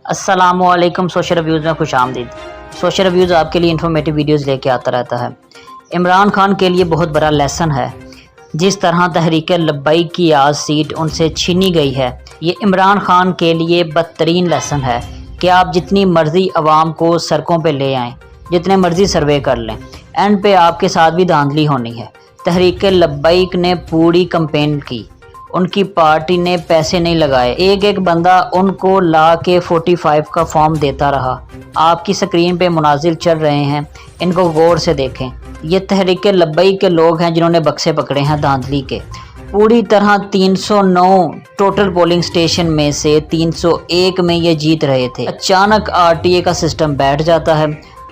अस्सलाम वालेकुम। Social reviews में खुश आमदीद। सोशल रिव्यूज़ आपके लिए इन्फॉर्मेटिव वीडियोस लेके आता रहता है। इमरान खान के लिए बहुत बड़ा लेसन है। जिस तरह तहरीक लब्बैक की आज सीट उनसे छीनी गई है, ये इमरान खान के लिए बदतरीन लेसन है कि आप जितनी मर्ज़ी आवाम को सड़कों पे ले आएँ, जितने मर्ज़ी सर्वे कर लें, एंड पे आपके साथ भी धांधली होनी है। तहरीक लब्बैक ने पूरी कैंपेन की, उनकी पार्टी ने पैसे नहीं लगाए, एक एक बंदा उनको ला के 45 का फॉर्म देता रहा। आपकी स्क्रीन पे मुनाजिर चल रहे हैं, इनको गौर से देखें। ये तहरीक लब्बैक के लोग हैं जिन्होंने बक्से पकड़े हैं धांधली के। पूरी तरह 309 टोटल पोलिंग स्टेशन में से 301 में ये जीत रहे थे। अचानक आरटीए का सिस्टम बैठ जाता है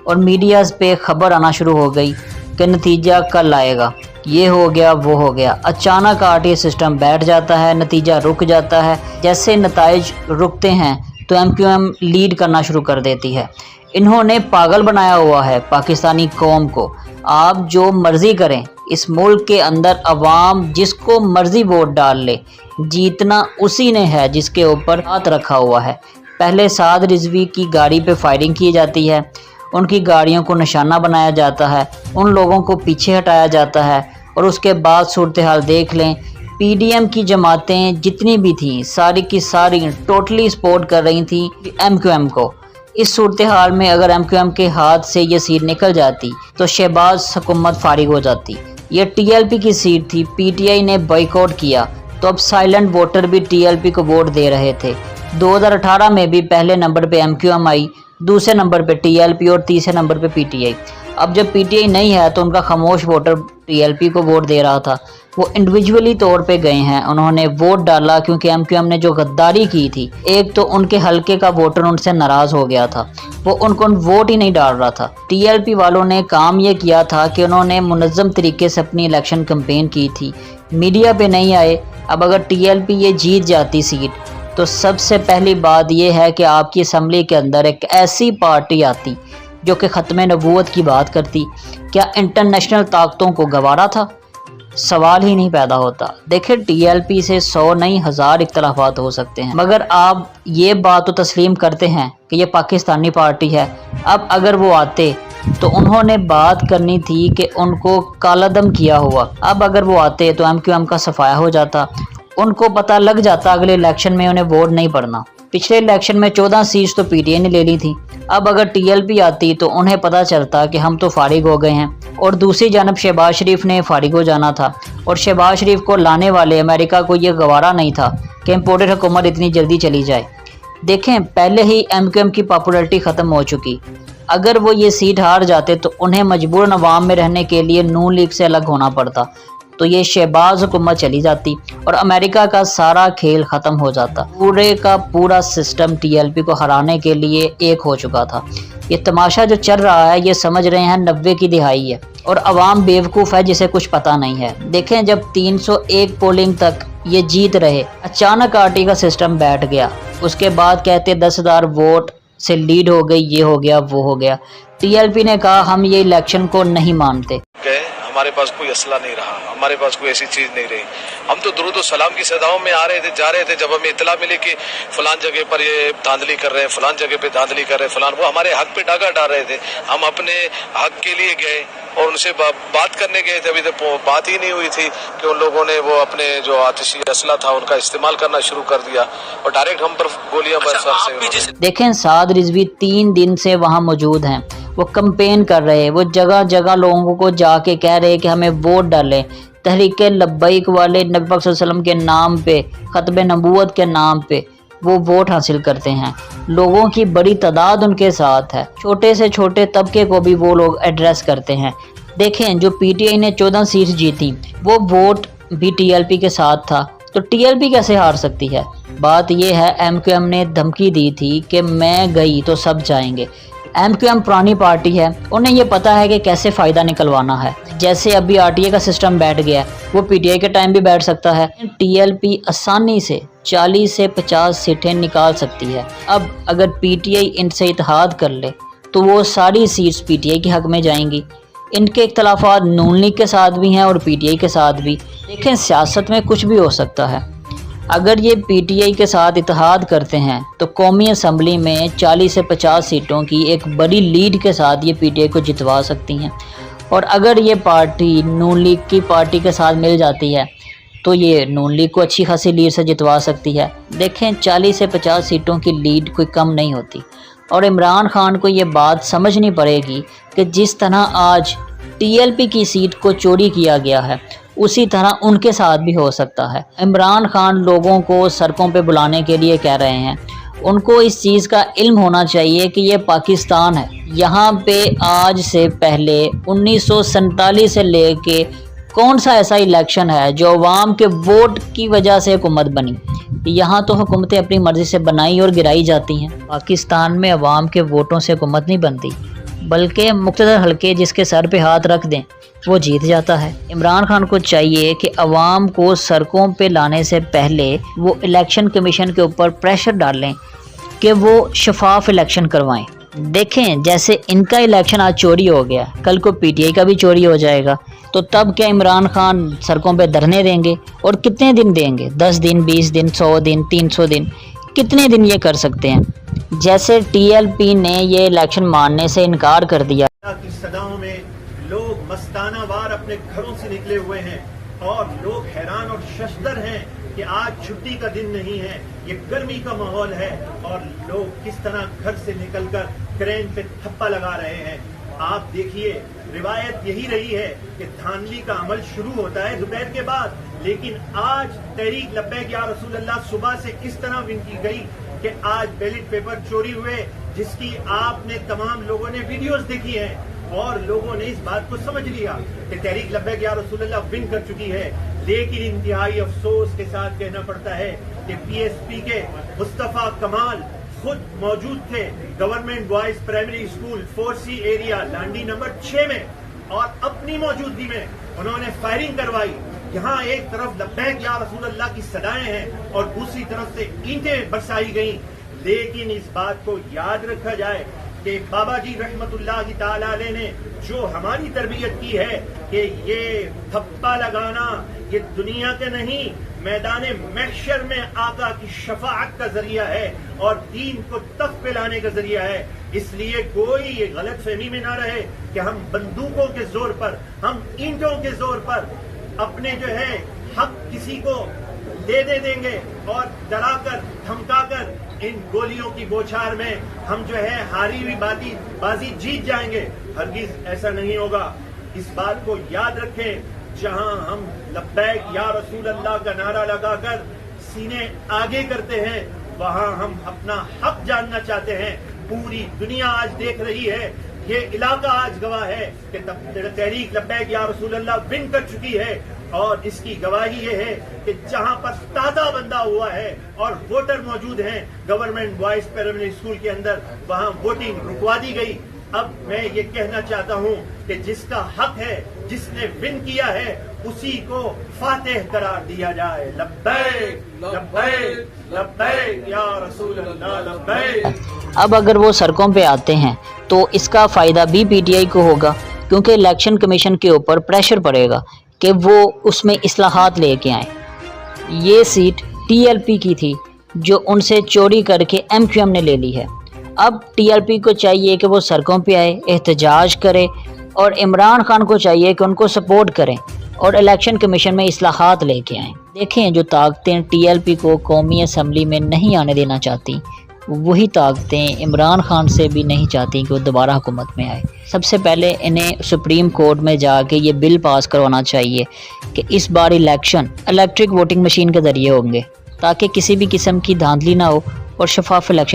और मीडियाज़ पे खबर आना शुरू हो गई कि नतीजा कल आएगा, ये हो गया वो हो गया। अचानक आरटीए सिस्टम बैठ जाता है, नतीजा रुक जाता है। जैसे नताइज रुकते हैं तो एमक्यूएम लीड करना शुरू कर देती है। इन्होंने पागल बनाया हुआ है पाकिस्तानी कौम को। आप जो मर्ज़ी करें, इस मुल्क के अंदर अवाम जिसको मर्ज़ी वोट डाल ले, जीतना उसी ने है जिसके ऊपर हाथ रखा हुआ है। पहले साद रिजवी की गाड़ी पे फायरिंग की जाती है, उनकी गाड़ियों को निशाना बनाया जाता है, उन लोगों को पीछे हटाया जाता है, और उसके बाद सूरत हाल देख लें। पीडीएम की जमातें जितनी भी थीं, सारी की सारी टोटली सपोर्ट कर रही थी एमक्यूएम को। इस सूरत हाल में अगर एमक्यूएम के हाथ से ये सीट निकल जाती तो शहबाज हुकूमत फारिग हो जाती। ये टीएलपी की सीट थी, पीटीआई ने बॉयकॉट किया तो अब साइलेंट वोटर भी टीएलपी को वोट दे रहे थे। 2018 में भी पहले नंबर पे एमक्यूएम आई, दूसरे नंबर पे टीएलपी और तीसरे नंबर पे पीटीआई। अब जब पीटीआई नहीं है तो उनका खामोश वोटर टीएलपी को वोट दे रहा था। वो इंडिविजुअली तौर पे गए हैं, उन्होंने वोट डाला क्योंकि एमक्यूएम ने जो गद्दारी की थी, एक तो उनके हलके का वोटर उनसे नाराज़ हो गया था, वो उनको वोट ही नहीं डाल रहा था। टीएलपी वालों ने काम ये किया था कि उन्होंने मुनज़्ज़म तरीके से अपनी इलेक्शन कैंपेन की थी, मीडिया पे नहीं आए। अब अगर टीएलपी ये जीत जाती सीट तो सबसे पहली बात यह है कि आपकी असम्बली के अंदर एक ऐसी पार्टी आती जो कि ख़त्म नबूवत की बात करती। क्या इंटरनेशनल ताकतों को गवारा था? सवाल ही नहीं पैदा होता। देखिए, टीएलपी से 100 नहीं 1000 इख्तलाफात हो सकते हैं, मगर आप ये बात तो तस्लीम करते हैं कि ये पाकिस्तानी पार्टी है। अब अगर वो आते तो उन्होंने बात करनी थी कि उनको कालादम किया हुआ। अब अगर वो आते तो एमक्यूएम का सफाया हो जाता, उनको पता लग जाता अगले इलेक्शन में उन्हें वोट नहीं पड़ना। पिछले इलेक्शन में 14 सीट्स तो पीटीआई ने ले ली थी। अब अगर टीएलपी आती तो उन्हें पता चलता कि हम तो फारिग हो गए हैं। और दूसरी जानब शहबाज शरीफ ने फारिग हो जाना था, और शहबाज शरीफ को लाने वाले अमेरिका को यह गवारा नहीं था कि इम्पोर्टेड हुकूमत इतनी जल्दी चली जाए। देखें, पहले ही एमक्यूएम की पॉपुलैरिटी ख़त्म हो चुकी। अगर वो ये सीट हार जाते तो उन्हें मजबूरन अवाम में रहने के लिए नून लीग से अलग होना पड़ता, तो ये शहबाज हुकूमत चली जाती और अमेरिका का सारा खेल ख़त्म हो जाता। पूरे का पूरा सिस्टम टीएलपी को हराने के लिए एक हो चुका था। ये तमाशा जो चल रहा है, ये समझ रहे हैं 90 की दिहाई है और अवाम बेवकूफ़ है जिसे कुछ पता नहीं है। देखें, जब 301 पोलिंग तक ये जीत रहे, अचानक आरटी का सिस्टम बैठ गया। उसके बाद कहते 10,000 वोट से लीड हो गई, ये हो गया वो हो गया। टीएलपी ने कहा हम ये इलेक्शन को नहीं मानते। हमारे पास कोई असला नहीं रहा, हमारे पास कोई ऐसी चीज नहीं रही। हम तो दुरूद सलाम की सदाओं में आ रहे थे, जा रहे थे। जब हमें इतला मिली कि फलान जगह पर ये धांधली कर रहे हैं, फलान जगह पे धांधली कर रहे हैं, फलान, वो हमारे हक पे डाका डाल रहे थे। हम अपने हक के लिए गए और उनसे बात करने गए थे। अभी तक बात ही नहीं हुई थी कि उन लोगों ने वो अपने जो आतिशी असला था उनका इस्तेमाल करना शुरू कर दिया और डायरेक्ट हम पर गोलियां बरसा। देखें, साद रिजवी 3 दिन से वहाँ मौजूद हैं, वो कैंपेन कर रहे हैं, वो जगह जगह लोगों को जाके कह रहे हैं कि हमें वोट डालें। तहरीक लब्बैक वाले नबी पाक सल्लल्लाहु अलैहि वसल्लम के नाम पे, ख़त्म नबूवत के नाम पे वो वोट हासिल करते हैं। लोगों की बड़ी तादाद उनके साथ है, छोटे से छोटे तबके को भी वो लोग एड्रेस करते हैं। देखें, जो पीटीआई ने 14 सीट जीती, वो वोट भी टीएलपी के साथ था, तो टीएलपी कैसे हार सकती है? बात यह है, एमक्यूएम ने धमकी दी थी कि मैं गई तो सब जाएंगे। एमक्यूएम पुरानी पार्टी है, उन्हें ये पता है कि कैसे फ़ायदा निकलवाना है। जैसे अभी आरटीए का सिस्टम बैठ गया है, वो पीटीआई के टाइम भी बैठ सकता है। टीएलपी आसानी से 40 से 50 सीटें निकाल सकती है। अब अगर पीटीआई इनसे इत्तेहाद कर ले तो वो सारी सीट्स पीटीआई के हक में जाएंगी। इनके इख्तलाफात नून लीग के साथ भी हैं और पीटीआई के साथ भी। देखें, सियासत में कुछ भी हो सकता है। اگر یہ پی ٹی آئی کے ساتھ اتحاد کرتے ہیں تو قومی اسمبلی میں 40 سے 50 سیٹوں کی ایک بڑی لیڈ کے ساتھ یہ پی ٹی آئی کو جتوا سکتی ہیں، اور اگر یہ پارٹی نون لیگ کی پارٹی کے ساتھ مل جاتی ہے تو یہ نون لیگ کو اچھی خاصی لیڈ سے جتوا سکتی ہے۔ دیکھیں 40 سے 50 سیٹوں کی لیڈ کوئی کم نہیں ہوتی، اور عمران خان کو یہ بات سمجھنی پڑے گی کہ جس طرح آج ٹی ایل پی کی سیٹ کو چوری کیا گیا ہے اسی طرح ان کے ساتھ بھی ہو سکتا ہے۔ عمران خان لوگوں کو سڑکوں پہ بلانے کے لیے کہہ رہے ہیں، ان کو اس چیز کا علم ہونا چاہیے کہ یہ پاکستان ہے، یہاں پہ آج سے پہلے 1947 سے لے کے کون سا ایسا الیکشن ہے جو عوام کے ووٹ کی وجہ سے حکومت بنی؟ یہاں تو حکومتیں اپنی مرضی سے بنائی اور گرائی جاتی ہیں۔ پاکستان میں عوام کے ووٹوں سے حکومت نہیں بنتی، بلکہ مقتدر حلقے جس کے سر پہ ہاتھ رکھ دیں وہ جیت جاتا ہے۔ عمران خان کو چاہیے کہ عوام کو سڑکوں پہ لانے سے پہلے وہ الیکشن کمیشن کے اوپر پریشر ڈالیں کہ وہ شفاف الیکشن کروائیں۔ دیکھیں جیسے ان کا الیکشن آج چوری ہو گیا، کل کو پی ٹی آئی کا بھی چوری ہو جائے گا، تو تب کیا عمران خان سڑکوں پہ دھرنے دیں گے؟ اور کتنے دن دیں گے؟ 10 دن، 20 دن، 100 دن، 300 دن، کتنے دن یہ کر سکتے ہیں؟ جیسے ٹی ایل پی نے یہ الیکشن ماننے سے انکار کر دیا کی صداؤں میں لوگ مستانہ وار اپنے گھروں سے نکلے ہوئے ہیں، اور لوگ حیران اور ششدر ہیں کہ آج چھٹی کا دن نہیں ہے، یہ گرمی کا ماحول ہے، اور لوگ کس طرح گھر سے نکل کر کرین پہ تھپا لگا رہے ہیں۔ آپ دیکھیے، روایت یہی رہی ہے کہ دھاندلی کا عمل شروع ہوتا ہے دوپہر کے بعد، لیکن آج تحریک لبیک یا رسول اللہ صبح سے کس طرح ون کی گئی کہ آج بیلٹ پیپر چوری ہوئے، جس کی آپ نے تمام لوگوں نے ویڈیوز دیکھی ہیں، اور لوگوں نے اس بات کو سمجھ لیا کہ تحریک لبیک یا رسول اللہ ون کر چکی ہے۔ لیکن انتہائی افسوس کے ساتھ کہنا پڑتا ہے کہ پی ایس پی کے مصطفیٰ کمال خود موجود تھے government boys primary school 4C area Landhi number 6 میں، اور اپنی موجودگی میں انہوں نے فائرنگ کروائی۔ یہاں ایک طرف لبیک یا رسول اللہ کی صدائیں ہیں اور دوسری طرف سے اینٹیں برسائی گئیں، لیکن اس بات کو یاد رکھا جائے کہ بابا جی رحمت اللہ تعالی علیہ نے جو ہماری تربیت کی ہے کہ یہ تھپا لگانا یہ دنیا کے نہیں، میدان محشر میں آقا کی شفاعت کا ذریعہ ہے اور دین کو تخت پہ لانے کا ذریعہ ہے۔ اس لیے کوئی غلط فہمی میں نہ رہے کہ ہم بندوقوں کے زور پر، ہم اینٹوں کے زور پر اپنے جو ہے حق کسی کو دے دیں گے، اور ڈرا کر دھمکا کر ان گولیوں کی بوچھار میں ہم جو ہے ہاری ہوئی بازی جیت جائیں گے۔ ہرگز ایسا نہیں ہوگا۔ اس بات کو یاد رکھیں، جہاں ہم لبیک یا رسول اللہ کا نعرہ لگا کر سینے آگے کرتے ہیں، وہاں ہم اپنا حق جاننا چاہتے ہیں۔ پوری دنیا آج دیکھ رہی ہے، یہ علاقہ آج گواہ ہے کہ تحریک لبیک یا رسول اللہ ون کر چکی ہے، اور اس کی گواہی یہ ہے کہ جہاں پر تازہ بندہ ہوا ہے اور ووٹر موجود ہیں گورنمنٹ بوائز پرائمری اسکول کے اندر، وہاں ووٹنگ رکوا دی گئی۔ اب میں یہ کہنا چاہتا ہوں کہ جس کا حق ہے، جس نے ون کیا ہے، اسی کو فاتح قرار دیا جائے۔ لبیک لبیک لبیک یا رسول اللہ لبیک۔ اب اگر وہ سڑکوں پہ آتے ہیں تو اس کا فائدہ بھی پی ٹی آئی کو ہوگا، کیونکہ الیکشن کمیشن کے اوپر پریشر پڑے گا کہ وہ اس میں اصلاحات لے کے آئیں۔ یہ سیٹ ٹی ایل پی کی تھی جو ان سے چوری کر کے ایم کیو ایم نے لے لی ہے۔ اب ٹی ایل پی کو چاہیے کہ وہ سڑکوں پہ آئے، احتجاج کرے، اور عمران خان کو چاہیے کہ ان کو سپورٹ کریں اور الیکشن کمیشن میں اصلاحات لے کے آئیں۔ دیکھیں جو طاقتیں ٹی ایل پی کو قومی اسمبلی میں نہیں آنے دینا چاہتی، وہی طاقتیں عمران خان سے بھی نہیں چاہتی کہ وہ دوبارہ حکومت میں آئے۔ سب سے پہلے انہیں سپریم کورٹ میں جا کے یہ بل پاس کروانا چاہیے کہ اس بار الیکشن الیکٹرک ووٹنگ مشین کے ذریعے ہوں گے، تاکہ کسی بھی قسم کی دھاندلی نہ ہو اور شفاف الیکشن